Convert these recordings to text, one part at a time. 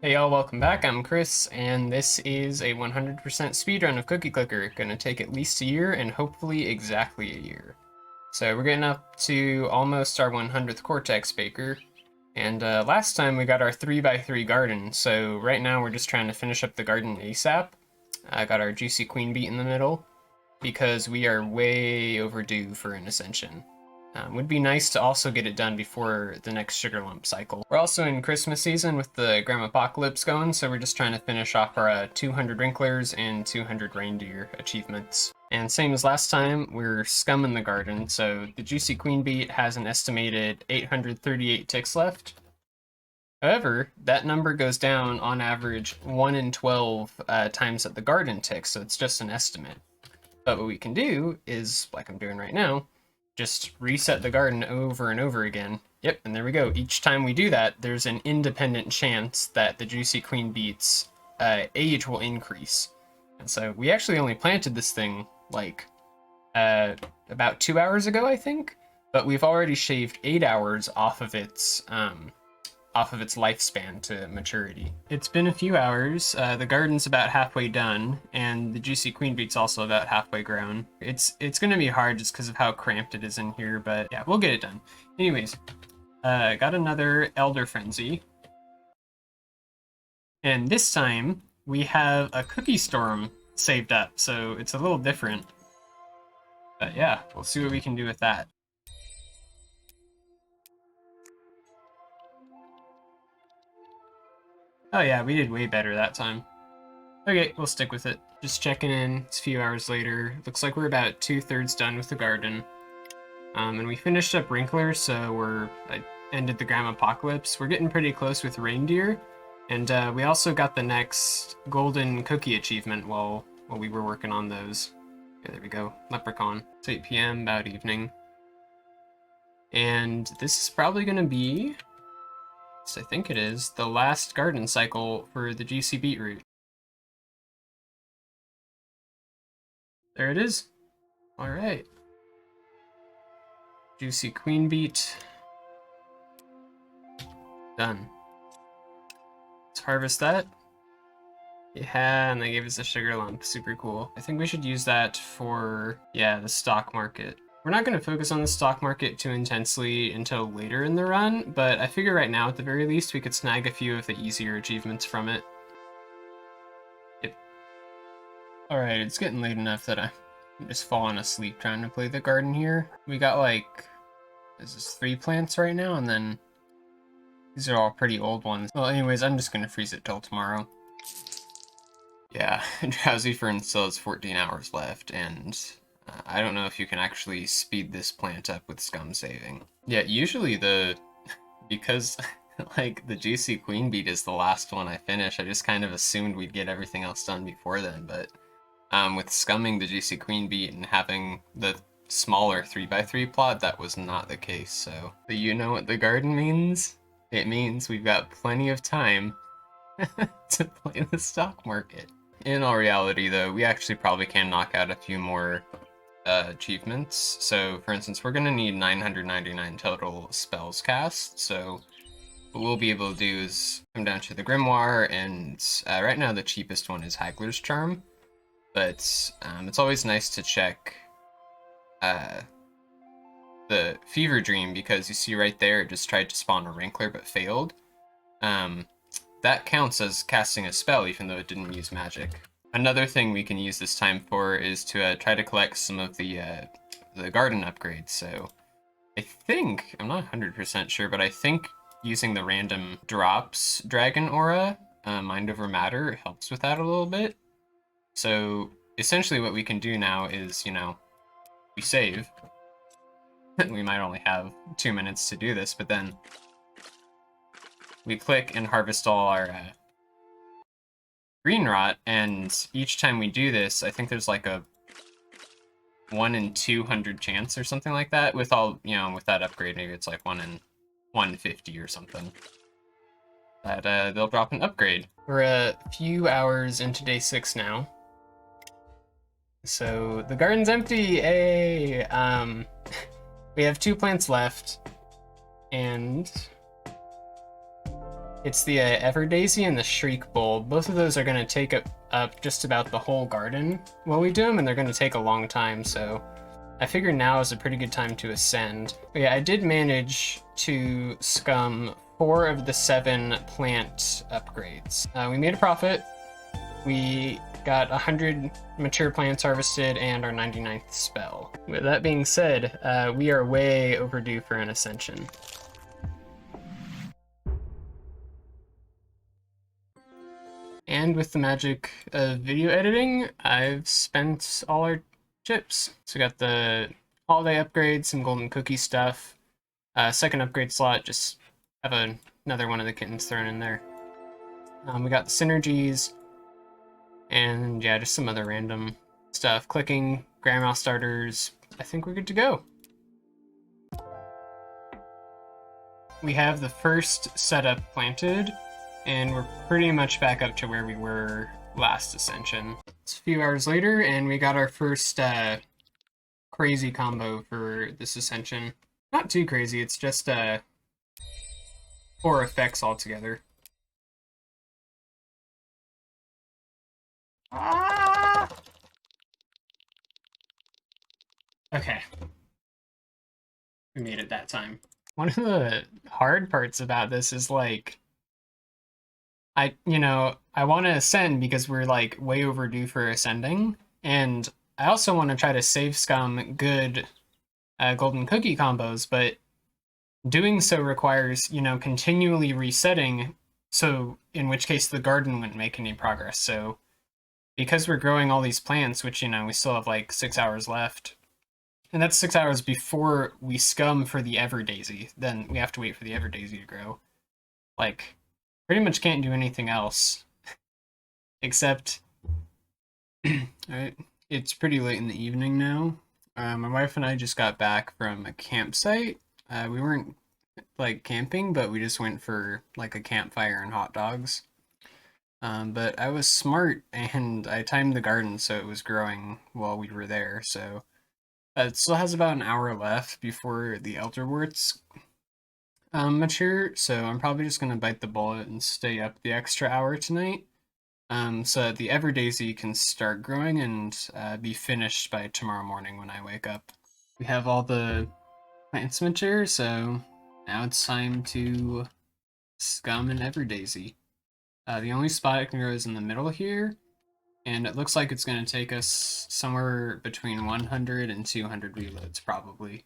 Hey y'all, welcome back. I'm Chris, and this is a 100% speedrun of Cookie Clicker. Gonna take at least a year, and hopefully exactly a year. So we're getting up to almost our 100th Cortex Baker, and last time we got our 3x3 garden, so right now we're just trying to finish up the garden ASAP. I got our Juicy Queen Beet in the middle, because we are way overdue for an ascension. Would be nice to also get it done before the next sugar lump cycle. We're also in Christmas season with the Graham Apocalypse going, so we're just trying to finish off our 200 Wrinklers and 200 Reindeer achievements. And same as last time, we're scumming the garden, so the Juicy Queen Beet has an estimated 838 ticks left. However, that number goes down on average 1 in 12 times that the garden ticks, so it's just an estimate. But what we can do is, like I'm doing right now, just reset the garden over and over again. Yep, and there we go. Each time we do that, there's an independent chance that the Juicy Queen Beet's age will increase. And so we actually only planted this thing like about 2 hours ago, I think, but we've already shaved 8 hours off of its lifespan to maturity. It's been a few hours. The garden's about halfway done, and the Juicy Queen Beet's also about halfway grown. It's gonna be hard just because of how cramped it is in here, but yeah, we'll get it done. Anyways, got another Elder Frenzy. And this time, we have a Cookie Storm saved up, so it's a little different. But yeah, we'll see what we can do with that. Oh yeah, we did way better that time. Okay, we'll stick with it. Just checking in. It's a few hours later. Looks like we're about 2/3 done with the garden. And we finished up Wrinkler, so I ended the Graham Apocalypse. We're getting pretty close with Reindeer. And we also got the next Golden Cookie achievement while we were working on those. Okay, there we go. Leprechaun. It's 8 p.m., about evening. And this is probably going to be, I think it is, the last garden cycle for the GC Beetroot. There it is. All right. Juicy Queen Beet. Done. Let's harvest that. Yeah, and they gave us a sugar lump. Super cool. I think we should use that for, yeah, the stock market. We're not going to focus on the stock market too intensely until later in the run, but I figure right now, at the very least, we could snag a few of the easier achievements from it. Yep. Alright, it's getting late enough that I'm just falling asleep trying to play the garden here. We got like, this is 3 plants right now, and then these are all pretty old ones. Well, anyways, I'm just going to freeze it till tomorrow. Yeah, Drowsy Fern still has 14 hours left, and I don't know if you can actually speed this plant up with scum saving. Yeah, usually because like the Juicy Queen Beet is the last one I finish, I just kind of assumed we'd get everything else done before then, but with scumming the Juicy Queen Beet and having the smaller 3x3 plot, that was not the case, so. Do you know what the garden means? It means we've got plenty of time to play the stock market. In all reality, though, we actually probably can knock out a few more achievements. So, for instance, we're going to need 999 total spells cast, so what we'll be able to do is come down to the Grimoire, and right now the cheapest one is Haggler's Charm, but it's always nice to check the Fever Dream, because you see right there, it just tried to spawn a Wrinkler but failed. That counts as casting a spell, even though it didn't use magic. Another thing we can use this time for is to try to collect some of the garden upgrades. So I think, I'm not 100% sure, but I think using the random drops Dragon Aura, Mind Over Matter, helps with that a little bit. So essentially what we can do now is, you know, we save. We might only have 2 minutes to do this, but then we click and harvest all our green rot, and each time we do this, I think there's like a 1 in 200 chance or something like that. With all, you know, with that upgrade, maybe it's like 1 in 150 or something. That they'll drop an upgrade. We're a few hours into day 6 now. So the garden's empty, yay! We have 2 plants left, and It's the Everdaisy and the Shriek Bulb. Both of those are going to take up just about the whole garden while we do them, and they're going to take a long time, so I figure now is a pretty good time to ascend. But yeah, I did manage to scum 4 of the 7 plant upgrades. We made a profit. We got 100 mature plants harvested and our 99th spell. With that being said, we are way overdue for an ascension. And with the magic of video editing, I've spent all our chips. So we got the holiday upgrade, some golden cookie stuff, second upgrade slot, just have another one of the kittens thrown in there. We got the synergies, and yeah, just some other random stuff. Clicking, grandma starters, I think we're good to go. We have the first setup planted, and we're pretty much back up to where we were last ascension. It's a few hours later, and we got our first crazy combo for this ascension. Not too crazy, it's just 4 effects altogether. Okay. We made it that time. One of the hard parts about this is like, I want to ascend because we're like way overdue for ascending, and I also want to try to save scum good golden cookie combos, but doing so requires, continually resetting, so in which case the garden wouldn't make any progress. So because we're growing all these plants, which, we still have like 6 hours left, and that's 6 hours before we scum for the Everdaisy, then we have to wait for the Everdaisy to grow. Like, pretty much can't do anything else. Except, alright, it's pretty late in the evening now. My wife and I just got back from a campsite. We weren't, like, camping, but we just went for, like, a campfire and hot dogs. But I was smart, and I timed the garden so it was growing while we were there, so it still has about an hour left before the elderworts mature, so I'm probably just going to bite the bullet and stay up the extra hour tonight, so that the Everdaisy can start growing and be finished by tomorrow morning when I wake up. We have all the plants mature, so now it's time to scum an Everdaisy. The only spot it can grow is in the middle here, and it looks like it's going to take us somewhere between 100 and 200 reloads, probably.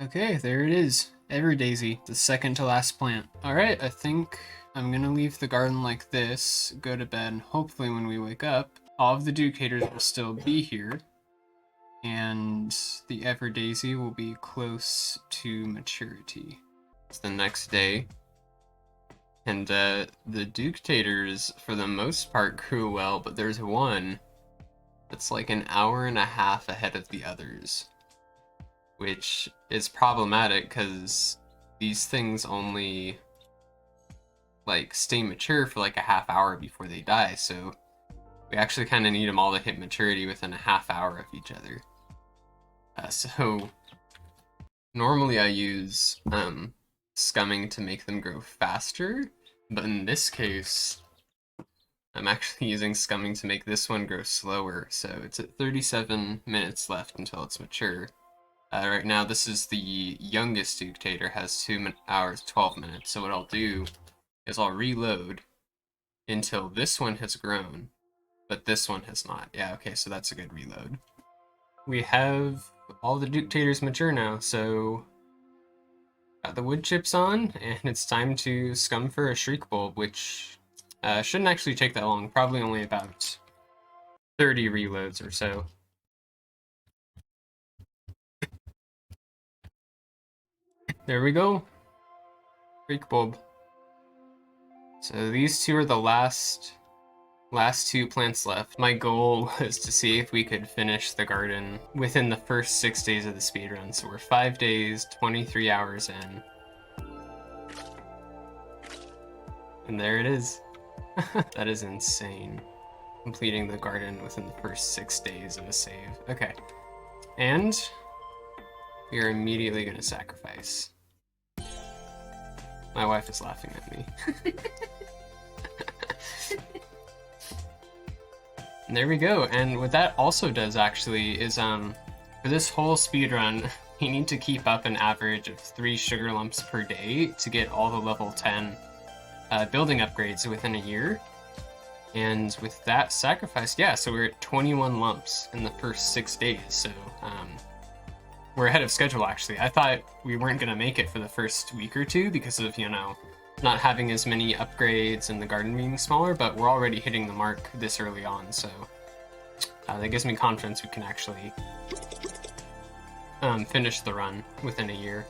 Okay, there it is. Everdaisy, the second to last plant. Alright, I think I'm gonna leave the garden like this, go to bed, and hopefully when we wake up, all of the Ducators will still be here, and the Everdaisy will be close to maturity. It's the next day, and the Ducators, for the most part, grew well, but there's one that's like an hour and a half ahead of the others, which is problematic because these things only like stay mature for like a half hour before they die, so we actually kind of need them all to hit maturity within a half hour of each other. So normally I use scumming to make them grow faster, but in this case I'm actually using scumming to make this one grow slower, so it's at 37 minutes left until it's mature. Right now, this is the youngest Ductator, has 2 hours, 12 minutes. So what I'll do is I'll reload until this one has grown, but this one has not. Yeah, okay, so that's a good reload. We have all the Ductators mature now, so got the wood chips on, and it's time to scum for a Shriek Bulb, which shouldn't actually take that long, probably only about 30 reloads or so. There we go. Shriek Bulb. So these two are the last 2 plants left. My goal was to see if we could finish the garden within the first 6 days of the speedrun. So we're 5 days, 23 hours in. And there it is. That is insane. completing the garden within the first 6 days of a save. Okay. And we are immediately going to sacrifice. My wife is laughing at me. And there we go. And what that also does actually is for this whole speed run, you need to keep up an average of 3 sugar lumps per day to get all the level 10 building upgrades within a year. And with that sacrifice, yeah, so we're at 21 lumps in the first 6 days. So we're ahead of schedule, actually. I thought we weren't going to make it for the first week or two because of, you know, not having as many upgrades and the garden being smaller, but we're already hitting the mark this early on. So that gives me confidence we can actually finish the run within a year.